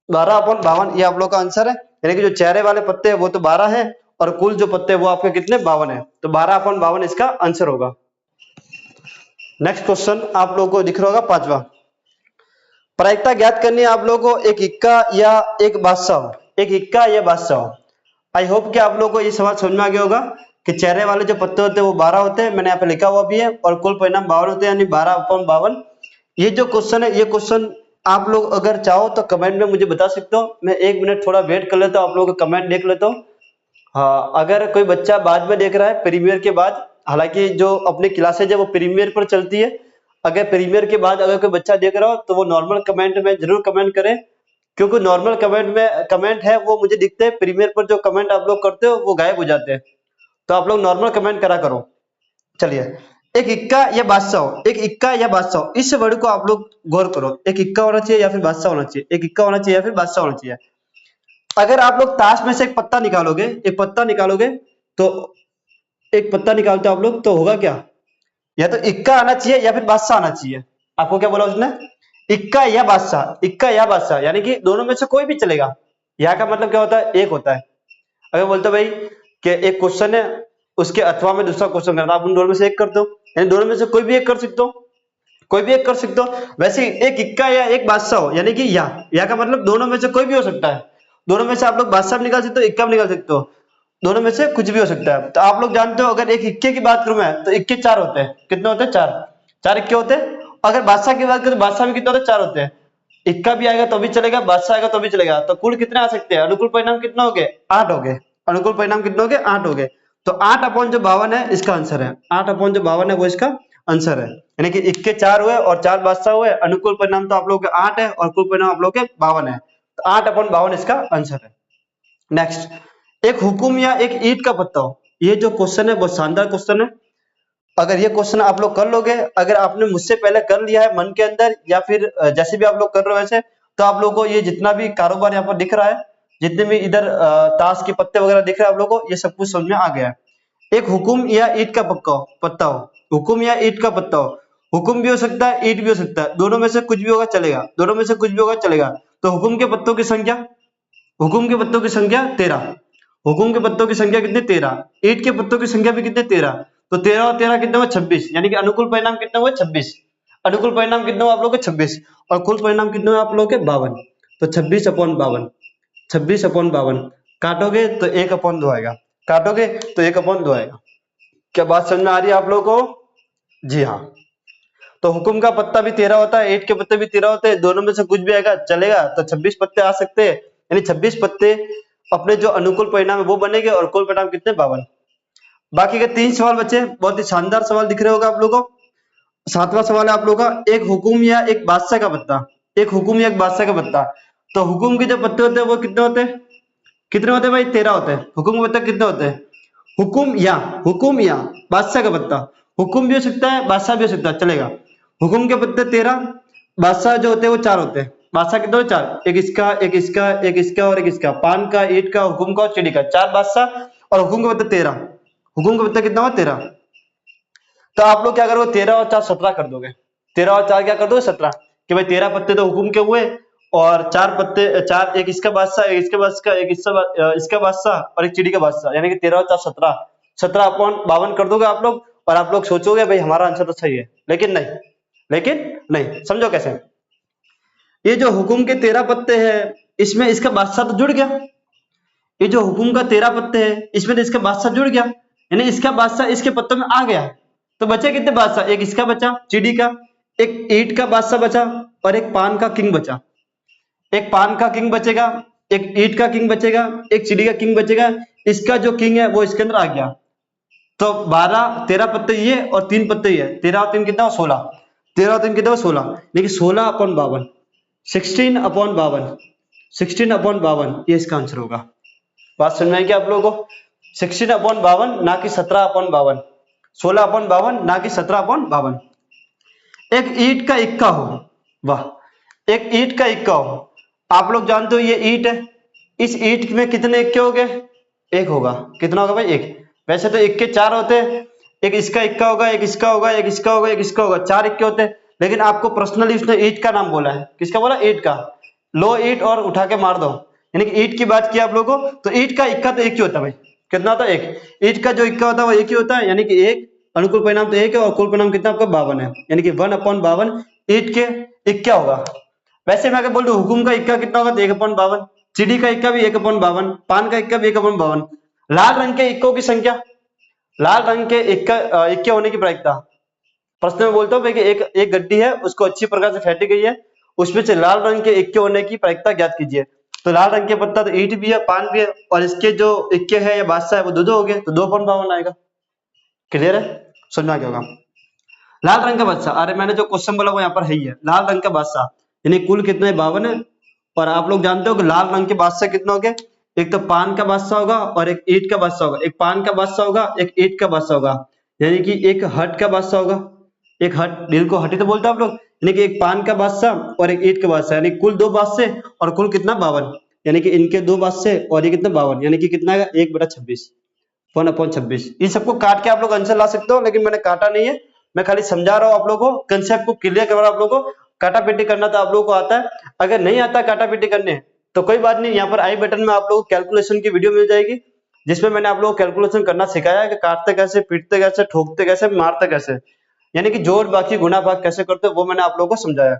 12/52 ये आप लोग का आंसर है। यानी कि जो चेहरे वाले पत्ते हैं वो तो 12 है और कुल जो पत्ते हैं वो आपके कितने? 52 है। तो 12/52 इसका आंसर होगा। नेक्स्ट क्वेश्चन आप लोगों को दिख रहा होगा, पांचवा। प्रायिकता ज्ञात करनी है आप लोगों को, एक इक्का या एक बादशाह। एक इक्का या बादशाह। आई होप कि आप लोगों को ये सवाल समझ में आ गया होगा कि चेहरे वाले जो पत्ते होते हैं वो 12 होते हैं। मैंने यहाँ पे लिखा हुआ भी है और कुल परिणाम 52 होते हैं, यानी 12/52। ये जो क्वेश्चन है, ये क्वेश्चन आप लोग अगर चाहो तो कमेंट में मुझे बता सकते हो। मैं 1 मिनट थोड़ा वेट कर लेता हूँ, आप लोगों का कमेंट देख लेता हूँ। हाँ, अगर कोई बच्चा बाद में देख रहा है प्रीमियर के बाद, हालांकि जो अपनी क्लासेज है वो प्रीमियर पर चलती है। अगर प्रीमियर के बाद अगर कोई बच्चा देख रहा हो तो वो नॉर्मल कमेंट में जरूर कमेंट करे, क्योंकि नॉर्मल कमेंट में कमेंट है वो मुझे दिखते हैं, प्रीमियर पर जो कमेंट आप लोग करते हो वो गायब हो जाते हैं। तो आप लोग नॉर्मल कमेंट करा करो। चलिए, एक इक्का या बादशाह, एक इक्का या बादशाह, इस वर्ड को आप लोग गौर करो। एक इक्का होना चाहिए या फिर बादशाह होना चाहिए? एक इक्का होना चाहिए या फिर बादशाह होना चाहिए? अगर आप लोग ताश में से एक पत्ता निकालोगे, एक पत्ता निकालोगे, तो एक पत्ता निकालते हो आप लोग तो होगा क्या? या तो इक्का आना चाहिए या फिर बादशाह आना चाहिए। आपको क्या बोला उसने? इक्का या बादशाह, इक्का या बादशाह, यानी कि दोनों में से कोई भी चलेगा। यहाँ का मतलब क्या होता है? एक होता है। अगर बोलते भाई कि एक क्वेश्चन है उसके अथवा में दूसरा क्वेश्चन करना, आप उन दोनों में से एक कर दो, यानी दोनों में से कोई भी एक कर सकते हो, कोई भी एक कर सकते हो। वैसे एक इक्का या एक बादशाह हो, यानी कि या का मतलब दोनों में से कोई भी हो सकता है। दोनों में से आप लोग बादशाह भी निकाल सकते हो, इक्का भी निकाल सकते हो, दोनों में से कुछ भी हो सकता है। तो आप लोग जानते हो अगर एक इक्के की बात करूं मैं तो इक्के 4 होते हैं। कितने होते हैं? 4। 4 इक्के होते हैं। अगर बादशाह की बात करें तो बादशाह भी कितने होते हैं? 4 होते हैं। इक्का भी आएगा तो भी चलेगा, बादशाह आएगा तो भी चलेगा। तो कुल कितने आ सकते हैं? अनुकूल परिणाम कितने हो गए? 8 हो गए। अनुकूल परिणाम कितने हो गए? 8 हो गए। तो 8/52 है इसका आंसर है। 8/52 है वो इसका आंसर है। यानी कि इक्के 4 हुए और 4 बादशाह हुए। अनुकूल परिणाम तो आप लोगों के 8 है और कुल परिणाम आप लोगों के 52 है। तो 8/52 इसका आंसर है। नेक्स्ट, एक हुकुम या एक ईंट का पत्ता हो। ये जो क्वेश्चन है बहुत शानदार क्वेश्चन है। अगर ये क्वेश्चन आप लोग कर लोगे, अगर आपने मुझसे पहले कर लिया है मन के अंदर या फिर जैसे भी आप लोग कर रहे हो वैसे, तो आप लोगों को ये जितना भी कारोबार यहाँ पर दिख रहा है, जितने भी इधर ताश के पत्ते वगैरह दिख रहे हैं आप लोगों को, ये सब कुछ समझ में आ गया है। एक हुकुम या ईंट का पत्ता हो। हुकुम या ईंट का पत्ता हो। हुकुम भी हो सकता है, ईंट भी हो सकता है, दोनों में से कुछ भी होगा चलेगा, दोनों में से कुछ भी होगा चलेगा। तो हुकुम के पत्तों की संख्या, हुकुम के पत्तों की संख्या 13। हुकुम के पत्तों की संख्या कितनी? 13। ईंट के पत्तों की संख्या भी कितने? 13। तो 13 और 13 कितने हुए? 26। यानी कि अनुकूल परिणाम कितने हुए? 26। अनुकूल परिणाम कितने हुए आप लोगों के? 26। और कुल परिणाम कितने हुए आप लोगों के? 52। तो 26/52, 26/52 काटोगे तो 1/2 आएगा। काटोगे तो 1/2 आएगा। क्या बात समझ में आ रही है आप लोगों को? जी हाँ। तो हुकुम का पत्ता भी 13 होता है, ईंट के पत्ते भी 13 होते हैं, दोनों में से कुछ भी आएगा चलेगा। तो 26 पत्ते आ सकते हैं, यानी 26 पत्ते अपने जो अनुकूल परिणाम है वो बनेंगे और कुल परिणाम कितने? 52। बाकी के 3 सवाल बचे, बहुत ही शानदार सवाल दिख रहे होगा आप लोगों को। 7वां सवाल है आप लोगों का, एक हुकुम या एक बादशाह का पत्ता। एक हुकुम या एक बादशाह का पत्ता। तो हुकुम के जो पत्ते होते हैं वो कितने होते हैं? कितने होते हैं भाई? 13 होते हैं। हुकुम के पत्ते कितने होते हैं? हुकुम या, हुकुम या बादशाह का पत्ता। हुकुम भी हो सकता है, बादशाह भी हो सकता है, चलेगा। हुकुम के पत्ते 13, बादशाह जो होते हैं वो 4 होते हैं। बादशाह कितने होते हैं? 4। एक इसका, एक इसका, एक इसका और एक इसका, पान का, ईंट का, हुकुम का और चिड़ी का, 4 बादशाह और हुकुम के पत्ते 13। हुकुम के पत्ते कितना हुआ? 13। तो आप लोग क्या करोगे? 13 और 4 17 कर दोगे। 13 और 4 क्या कर दोगे? 17। कि भाई 13 पत्ते तो हुकुम के हुए और 4 पत्ते, 4, एक इसका बादशाह, एक इसका बादशाह, एक इसका बादशाह और एक चिड़ी का बादशाह, यानी कि 13 और 4 17। 17/52 कर दोगे आप लोग और आप लोग सोचोगे भाई हमारा आंसर तो सही है, लेकिन नहीं, लेकिन नहीं। समझो कैसे? ये जो हुकुम के 13 पत्ते हैं, इसमें इसका बादशाह तो जुड़ गया। ये जो हुकुम का 13 पत्ते हैं, इसमें तो इसका बादशाह जुड़ गया, यानी इसका बादशाह इसके पत्तों में आ गया। तो बचे कितने बादशाह? एक इसका बचा चिड़ी का, एक ईंट का बादशाह बचा, और एक पान का किंग बचा। एक पान का किंग बचेगा, एक ईंट का किंग बचेगा, एक चिड़ी का किंग बचेगा। इसका जो किंग है वो इसके अंदर आ गया। तो 12 13 पत्ते ये और 3 पत्ते ये, 13 और 3 कितना? 16। 13 और 3 कितना? 16। लेकिन 16/52, 16/52, 16/52 ये इसका आंसर होगा। बात समझ में आई क्या आप लोगों को? 16/52 ना कि 17/52, 16/52 ना कि 17/52। एक ईंट का इक्का हो, वाह, एक ईंट का इक्का हो। आप लोग जानते हो ये ईंट है, इस ईंट में कितने इक्के हो गए? एक होगा। कितना होगा भाई? एक। वैसे तो इक्के 4 होते हैं, एक इसका इक्का होगा, एक इसका होगा, एक इसका होगा, एक इसका होगा, 4 इक्के होते हैं। लेकिन आपको पर्सनली उसने ईंट का नाम बोला है। किसका बोला? ईंट का। लो ईंट और उठा के मार दो, यानी कि ईंट की बात की आप लोगों को। तो ईंट का इक्का तो एक ही होता है भाई। कितना होता है? एक। ईंट का जो इक्का होता है वो एक ही होता है, यानी कि एक। अनुकूल परिणाम तो एक है, और कुल परिणाम कितना आपका? 52 है, यानी कि 1/52 ईंट के इक्का होगा। वैसे मैं अगर बोल दूं हुकुम का इक्का कितना होगा? तो 1/52। चिड़ी का इक्का भी 1/52, पान का इक्का भी 1/52। लाल रंग के इक्कों की संख्या, लाल रंग के इक्के होने की प्रायिकता। प्रश्न में बोलता हूँ भाई कि एक गड्डी है, उसको अच्छी प्रकार से फेंटी गई है, उसमें से लाल रंग के इक्के होने की प्रायिकता ज्ञात कीजिए। तो लाल रंग के पत्ता तो ईंट भी है, पान भी है, और इसके जो इक्के है या बादशाह है वो दो हो गए, तो 2/52 आएगा। क्लियर है? समझ में आ गया होगा। लाल रंग का बादशाह, अरे मैंने जो क्वेश्चन बोला वो यहाँ पर है ही है। लाल रंग का बादशाह यानी कुल कितने? 52 है। और आप लोग जानते हो कि लाल रंग के बादशाह कितने हो गए? एक तो पान का बादशाह होगा और एक ईंट का बादशाह होगा। एक पान का बादशाह होगा, एक ईंट का बादशाह होगा, यानी कि एक हट का बादशाह होगा। एक हट, दिल को हटी तो बोलते हैं आप लोग, यानी कि एक पान का बादशाह और एक ईंट का बादशाह, यानी कुल 2 बादशाह और कुल कितना? 52, यानी कि इनके 2 बादशाह और ये कितना? 52, यानी कि कितना है? 1/26, 1/26। इन सबको काट के आप लोग आंसर ला सकते हो, लेकिन मैंने काटा नहीं है, मैं खाली समझा रहा हूँ आप लोगों को, कंसेप्ट को क्लियर करवा रहा हूं आप लोगों को। काटा पीटी करना तो आप लोगों को आता है, अगर नहीं आता काटा पीटी करने तो कोई बात नहीं, यहाँ पर आई बटन में आप लोगों को कैलकुलेशन की वीडियो मिल जाएगी, जिसमें मैंने आप लोगों को कैलकुलेशन करना सिखाया है कि काटते कैसे, पीटते कैसे, ठोकते कैसे, मारते कैसे, यानी कि जोड़ बाकी गुणा भाग कैसे करते हो वो मैंने आप लोगों को समझाया।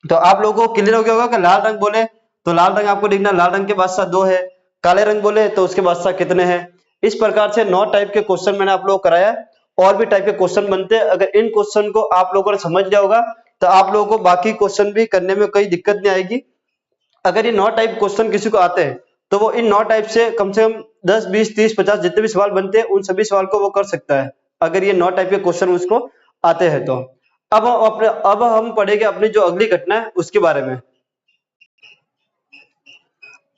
तो आप लोगों को क्लियर हो गया होगा कि लाल रंग बोले तो लाल रंग आपको देखना, लाल रंग के बादशाह 2 है। काले रंग बोले तो उसके बादशाह कितने हैं। इस प्रकार से 9 टाइप के क्वेश्चन मैंने आप लोगों को कराया है। और भी टाइप के क्वेश्चन बनते हैं, अगर इन क्वेश्चन को आप लोगों ने समझ लिया होगा तो आप लोगों को बाकी क्वेश्चन भी करने में कोई दिक्कत नहीं आएगी। अगर ये 9 टाइप क्वेश्चन किसी को आते हैं तो वो इन 9 टाइप से कम 10 20 30 50 जितने भी सवाल बनते हैं उन सभी सवाल को वो कर सकता है, अगर ये 9 टाइप के क्वेश्चन उसको आते हैं तो। अब हम पढ़ेंगे अपनी जो अगली घटना है उसके बारे में।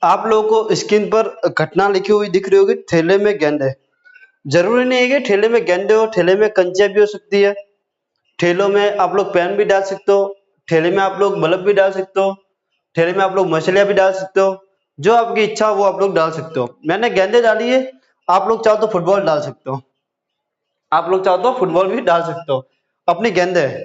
आप लोगों को स्क्रीन पर घटना लिखी हुई दिख रही होगी, थैले में गेंद है। जरूरी नहीं है कि ठेले में गेंदे हो, ठेले में कंचे भी हो सकती है, ठेलों में आप लोग पेन भी डाल सकते हो, ठेले में आप लोग बल्ब भी डाल सकते हो, ठेले में आप लोग मछलियां भी डाल सकते हो, जो आपकी इच्छा हो वो आप लोग डाल सकते हो। मैंने गेंदे डाली है, आप लोग चाहो तो फुटबॉल डाल सकते हो, आप लोग चाहो तो फुटबॉल भी डाल सकते हो, अपनी गेंदे है।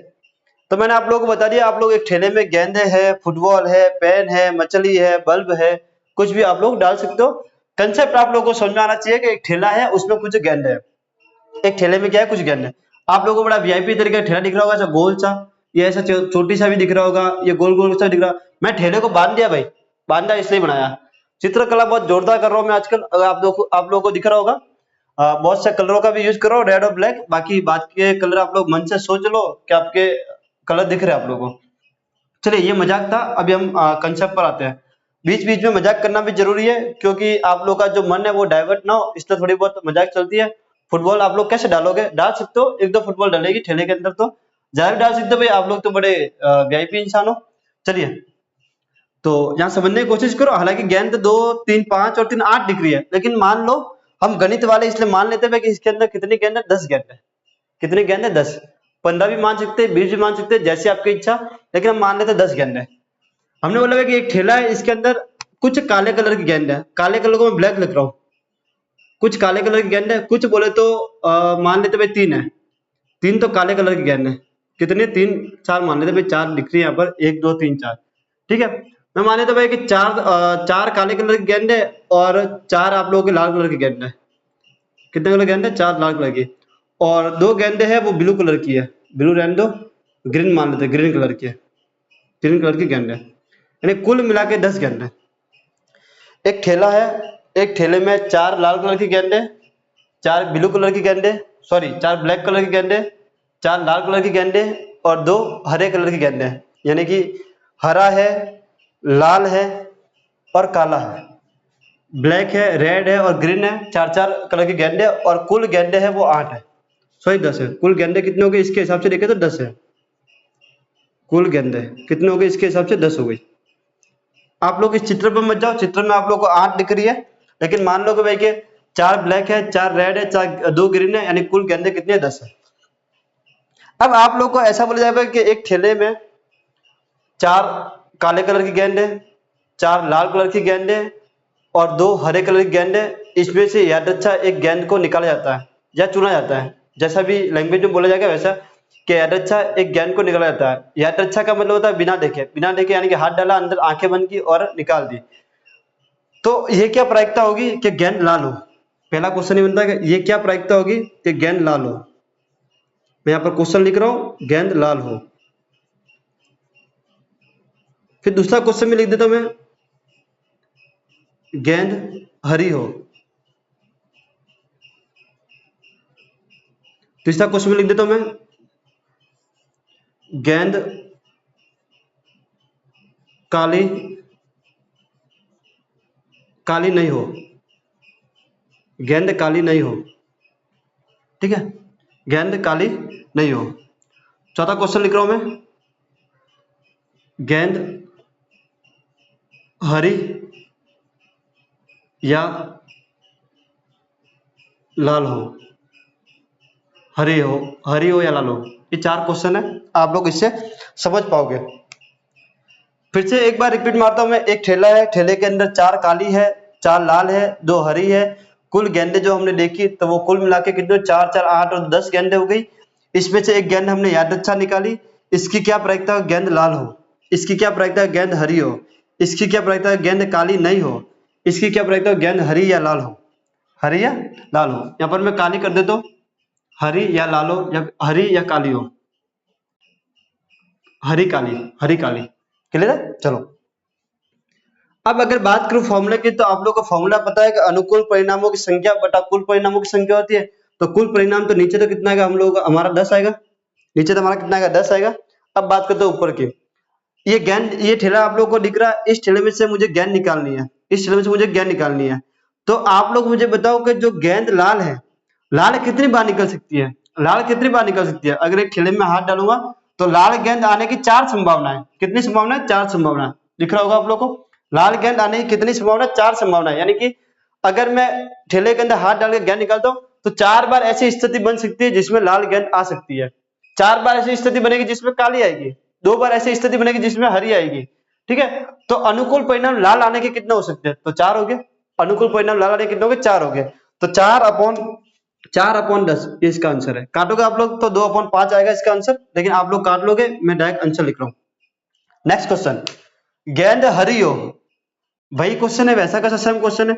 तो मैंने आप लोगों को बता दिया, आप लोग एक ठेले में गेंदे है, फुटबॉल है, पेन है, मछली है, बल्ब है, कुछ भी आप लोग डाल सकते हो। कंसेप्ट आप लोगों को समझ में आना चाहिए कि एक ठेला है उसमें कुछ गेंद है, एक ठेले में क्या है? कुछ गेंद है। आप लोगों को बड़ा वीआईपी तरीके का ठेला दिख रहा होगा, ऐसा गोल सा, ये ऐसा छोटी सा भी दिख रहा होगा, ये गोल गोल सा दिख रहा। मैं ठेले को बांध दिया भाई, बांधा इसलिए बनाया। चित्रकला बहुत जोरदार कर रहा हूँ मैं आजकल, अगर आप लोगों को दिख रहा होगा। बहुत से कलरों का भी यूज करो, रेड और ब्लैक, बाकी बात के कलर आप लोग मन से सोच लो कि आपके कलर दिख रहे हैं आप लोगों को। चलिए ये मजाक था, अभी हम कंसेप्ट पर आते हैं। बीच बीच में मजाक करना भी जरूरी है, क्योंकि आप लोग का जो मन है वो डाइवर्ट ना हो, इसलिए थोड़ी बहुत मजाक चलती है। फुटबॉल आप लोग कैसे डालोगे? डाल सकते हो, 1-2 फुटबॉल डालेगी ठेले के अंदर, तो ज्यादा भी डाल सकते हो भाई, आप लोग तो बड़े वीआईपी इंसान हो। चलिए तो यहाँ समझने की कोशिश करो। हालांकि गेंद 2 3 5 और 3 8 दिख रही है, लेकिन मान लो हम गणित वाले इसलिए मान लेते हैं कि इसके अंदर कितनी गेंद है? 10 गेंद है। कितनी गेंद है? 10। 15 भी मान सकते हैं, 20 भी मान सकते हैं, जैसे आपकी इच्छा, लेकिन हम मान लेते हैं 10 गेंद है। हमने बोला कि एक ठेला है, इसके अंदर कुछ काले कलर की गेंद है, काले कलर को मैं ब्लैक लिख रहा हूँ, कुछ काले कलर की गेंद है, कुछ बोले तो मान लेते भाई 3 है, 3 तो काले कलर की गेंद है। कितने? 3 4 मान लेते भाई, 4 दिख रही है यहाँ पर, 1 2 3 4, ठीक है। मैं मान लेता भाई कि 4 काले कलर की गेंद है और 4 आप लोगों के लाल कलर की गेंद है। कितने कलर की गेंद है? 4 लाल कलर की, और 2 गेंदे है वो ब्लू कलर की है, ब्लू रहने दो, ग्रीन मान लेते, ग्रीन कलर की है, ग्रीन कलर की गेंद है। यानी कुल मिला के 10 गेंद है। एक ठेला है, एक ठेले में 4 लाल कलर की गेंद है, 4 ब्लू कलर की गेंद है, सॉरी 4 ब्लैक कलर की गेंद है, 4 लाल कलर की गेंद है और 2 हरे कलर की गेंद है। यानी कि हरा है, लाल है और काला है, ब्लैक है, रेड है और ग्रीन है। 4-4 कलर की गेंदे और कुल गेंदे है वो 8 है, सॉरी 10 है। कुल गेंदे कितने हो गए इसके हिसाब से देखें तो 10 है। कुल गेंदे कितने हो गए इसके हिसाब से 10 हो गई। आप लोग इस चित्र पर मत जाओ, चित्र में आप लोग को 8 दिख रही है, लेकिन मान लो कि भाई के 4 ब्लैक है, 4 रेड है, 2 ग्रीन है, यानी कुल गेंदे कितने 10 है। अब आप लोग को ऐसा बोला जाएगा कि एक ठेले में 4 काले कलर की गेंद है, 4 लाल कलर की गेंद है और 2 हरे कलर की गेंद है। इसमें से यादृच्छा एक गेंद को निकाला जाता है या चुना जाता है, जैसा भी लैंग्वेज में बोला जाएगा वैसा, कि यादृच्छा एक गेंद को निकाला जाता है। यादृच्छा का मतलब होता है बिना देखे, बिना देखे यानी कि हाथ डाला अंदर, आंखें बंद की और निकाल दी। तो ये क्या प्रायिकता होगी कि गेंद लाल हो। पहला क्वेश्चन ये बनता है कि ये क्या प्रायिकता होगी कि गेंद लाल हो। मैं यहाँ पर क्वेश्चन लिख रहा हूं, गेंद लाल हो। फिर दूसरा क्वेश्चन में लिख देता हूं मैं, गेंद हरी हो। तीसरा क्वेश्चन में लिख देता हूं मैं, गेंद काली काली नहीं हो, गेंद काली नहीं हो। ठीक है, गेंद काली नहीं हो। चौथा क्वेश्चन लिख रहा हूं मैं, गेंद हरी या लाल हो, हरी हो या लाल हो। ये 4 क्वेश्चन है, आप लोग इससे समझ पाओगे। फिर से एक बार रिपीट मारता हूं मैं, एक ठेला है, ठेले के अंदर 4 काली है, 4 लाल है, 2 हरी है। कुल गेंदे जो हमने देखी तो वो कुल मिला के कितने 4 4 8 और 10 गेंदे हो गई। इसमें से एक गेंद हमने यादृच्छा निकाली, इसकी क्या प्रायिकता है गेंद लाल हो, इसकी क्या प्रायिकता है गेंद हरी हो, इसकी क्या प्रायिकता है गेंद काली नहीं हो, इसकी क्या प्रायिकता है गेंद हरी या लाल हो, हरी या लाल हो। यहाँ पर मैं काली कर देता हूँ, हरी या लाल हो या हरी या काली हो, हरी काली। क्लियर है। चलो अब अगर बात करूं फॉर्मूले की, तो आप लोग को फॉर्मूला पता है कि अनुकूल परिणामों की संख्या बटा कुल परिणामों की संख्या होती है। तो कुल परिणाम तो नीचे तो कितना आएगा हम लोगों का, हमारा 10 आएगा। नीचे तो हमारा कितना आएगा 10 आएगा। अब बात करते हैं ऊपर की। ये गेंद, ये ठेला आप लोगों को दिख रहा है, इस ठेले में से मुझे गेंद निकालनी है, इस ठेले में से मुझे गेंद निकालनी है। तो आप लोग मुझे बताओ कि जो गेंद लाल है, लाल कितनी बार निकल सकती है, लाल कितनी बार निकल सकती है। अगर एक ठेले में हाथ डालूंगा तो लाल गेंद आने की 4 संभावना है। कितनी संभावना है? 4 संभावना। दिख रहा होगा आप लोग को, लाल गेंद आने की कितनी संभावना? 4 संभावना। यानी कि अगर मैं ठेले के अंदर हाथ डाल के गेंद निकालता हूं तो 4 बार ऐसी स्थिति बन सकती है जिसमें लाल गेंद आ सकती है, 4 बार ऐसी स्थिति बनेगी जिसमें काली आएगी, 2 बार ऐसी स्थिति बनेगी जिसमें हरी आएगी। ठीक है, तो अनुकूल परिणाम लाल आने के कितने हो सकते हैं? तो 4 हो गए। अनुकूल परिणाम लाल आने के कितने हो गए? 4 हो गए। तो 4/10 ये इसका आंसर है। काटोगे आप लोग तो 2/5 आएगा इसका आंसर, लेकिन आप लोग काट लोगे, मैं डायरेक्ट आंसर लिख रहा हूं। नेक्स्ट क्वेश्चन, गेंद हरी हो। वही क्वेश्चन है, वैसा का सेम क्वेश्चन है।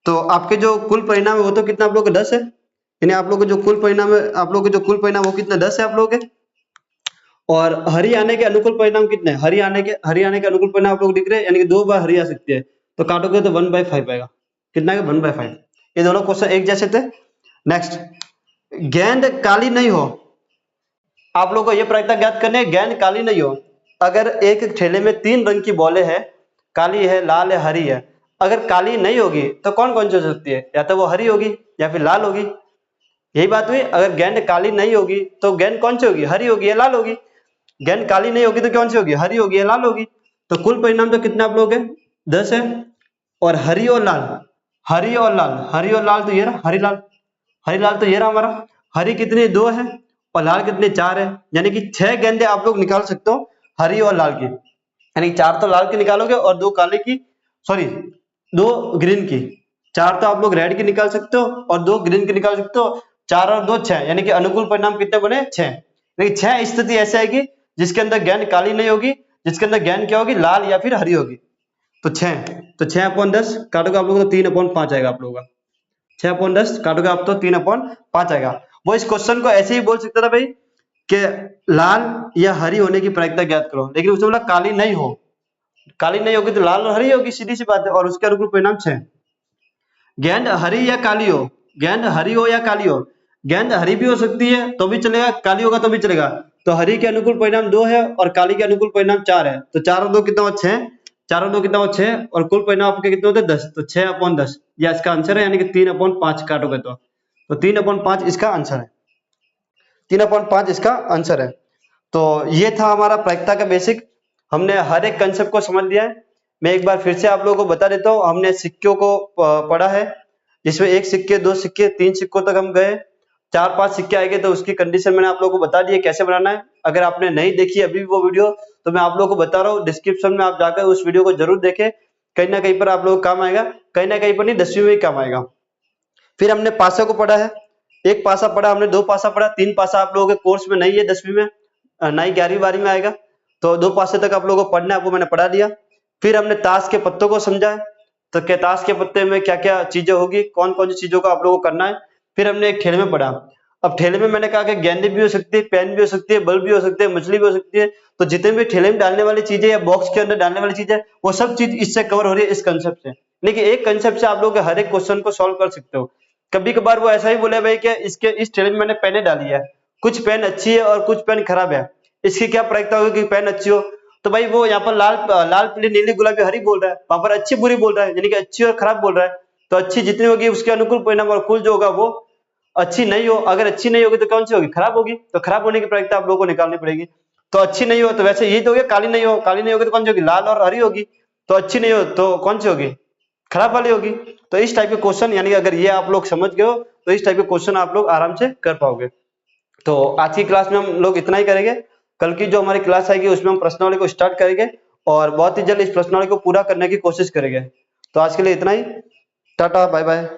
तो आपके जो कुल परिणाम है वो तो कितना आप लोग के 10 है, यानी आप लोग के जो कुल परिणाम है, आप लोग के जो कुल परिणाम वो कितना 10 है आप लोग के। और हरी आने के अनुकूल परिणाम कितने हैं? हरी आने के अनुकूल परिणाम आप लोग दिख रहे हैं, यानी कि 2 बार हरी आ सकती है। तो काटोगे तो 1/5 आएगा। कितना आएगा? 1/5। ये दोनों क्वेश्चन एक जैसे थे। नेक्स्ट, गेंद काली नहीं हो। आप लोग को ये प्रायिकता ज्ञात करनी है, गेंद काली नहीं हो। अगर एक ठेले में 3 रंग की बॉलें हैं, काली है, लाल है, हरी है, अगर काली नहीं होगी तो कौन कौन सी हो सकती है? या तो वो हरी होगी या फिर लाल होगी। यही बात हुई। अगर गेंद काली नहीं होगी तो गेंद कौन सी होगी? हरी होगी या लाल होगी। गेंद काली नहीं होगी तो कौन सी होगी? हरी होगी या लाल होगी। तो कुल परिणाम तो कितना आप लोग है? 10 है। और हरी और लाल, हरी और लाल तो ये रहा, हरी लाल तो ये रहा हमारा। हरी कितनी? 2 है और लाल कितने? 4 है। यानी कि 6 गेंदे आप लोग निकाल सकते हो हरी और लाल की। यानी 4 तो लाल की निकालोगे और 2 काले की, सॉरी 2 ग्रीन की। 4 तो आप लोग रेड की निकाल सकते हो और 2 ग्रीन की निकाल सकते हो। 4 और 2 6, यानी कि अनुकूल परिणाम कितने बने? 6। लेकिन 6 स्थिति ऐसे आएगी जिसके अंदर गेंद काली नहीं होगी, जिसके अंदर गेंद क्या होगी? लाल या फिर हरी होगी। तो 6/10 काटोगे आप लोगों को तो 3/5 आएगा आप लोगों का। 6/10 काटोगे आप तो 3/5 आएगा। वो इस क्वेश्चन को ऐसे ही बोल सकता था भाई कि लाल या हरी होने की प्रायिकता ज्ञात करो, लेकिन उसने बोला काली नहीं हो। काली नहीं होगी तो लाल और हरी होगी, सीधी सी बात है। और उसके अनुकूल परिणाम 6। गेंद हरी या काली हो, गेंद हरी हो या काली हो, गेंद हरी भी हो सकती है तो भी चलेगा, काली होगा तो भी चलेगा। तो हरी के अनुकूल परिणाम 2 है और काली के अनुकूल परिणाम 4 है। तो 4 और 2 कितना हुआ 6, 4 और 2 कितना हुआ 6 और कुल परिणाम आपके कितने होते हैं 10। तो 6/10 या इसका आंसर है, यानी कि 3/5 काटोगे तो 3/5 इसका आंसर है, 3/5 इसका आंसर है। तो ये था हमारा प्रायिकता का बेसिक। हमने हर एक कंसेप्ट को समझ लिया है। मैं एक बार फिर से आप लोगों को बता देता हूँ। हमने सिक्कों को पढ़ा है, जिसमें 1 सिक्के, 2 सिक्के, 3 सिक्कों तक हम गए। 4-5 सिक्के आएंगे तो उसकी कंडीशन मैंने आप लोगों को बता दी है कैसे बनाना है। अगर आपने नहीं देखी अभी वो वीडियो तो मैं आप लोगों को बता रहा हूँ, डिस्क्रिप्शन में आप जाकर उस वीडियो को जरूर देखें। कहीं ना कहीं पर आप लोगों को काम आएगा, कहीं ना कहीं पर नहीं 10वीं में ही काम आएगा। फिर हमने पासा को पढ़ा है, 1 पासा पढ़ा हमने, 2 पासा पढ़ा, 3 पासा आप लोगों के कोर्स में नहीं है 10वीं में, ना ही 11वीं 12वीं में आएगा। तो 2 पासे तक आप लोगों को पढ़ना है, आपको मैंने पढ़ा दिया। फिर हमने ताश के पत्तों को समझा है, तो क्या ताश के पत्ते में क्या क्या चीजें होगी, कौन कौन सी चीजों को आप लोगों को करना है। फिर हमने एक ठेले में पढ़ा। अब ठेले में मैंने कहा कि गेंदे भी हो सकती है, पेन भी हो सकती है, बल्ब भी हो सकते हैं, मछली भी हो सकती है। तो जितने भी ठेले में डालने वाली चीजें या बॉक्स के अंदर डालने वाली चीजें, वो सब चीज इससे कवर हो रही है, इस कंसेप्ट से। लेकिन एक कंसेप्ट से आप लोग हर एक क्वेश्चन को सॉल्व कर सकते हो। कभी कभार वो ऐसा ही बोले भाई कि इसके इस ठेले में मैंने पेने डाली है, कुछ पेन अच्छी है और कुछ पेन खराब है, इसकी क्या प्रायिकता होगी कि पेन अच्छी हो। तो भाई वो यहाँ पर लाल लाल पीली नीली गुलाबी हरी बोल रहा है, वहां पर अच्छी बुरी बोल रहा है, यानी कि अच्छी और खराब बोल रहा है। तो अच्छी जितनी होगी उसके अनुकूल परिणाम, और कुल जो होगा वो अच्छी नहीं हो। अगर अच्छी नहीं होगी तो कौन सी होगी, खराब होगी। तो खराब होने की प्रायिकता आप लोगों को निकालनी पड़ेगी। तो अच्छी नहीं हो तो वैसे यही तो हो गया, काली नहीं हो, काली नहीं होगी तो कौन सी होगी, लाल और हरी होगी। तो अच्छी नहीं हो तो कौन सी होगी, खराब वाली होगी। तो इस टाइप के क्वेश्चन, यानी कि अगर ये आप लोग समझ गए हो तो इस टाइप के क्वेश्चन आप लोग आराम से कर पाओगे। तो आज की क्लास में हम लोग इतना ही करेंगे। कल की जो हमारी क्लास आएगी उसमें हम प्रश्नावली को स्टार्ट करेंगे और बहुत ही जल्द इस प्रश्नावली को पूरा करने की कोशिश करेंगे। तो आज के लिए इतना ही, टाटा बाय बाय।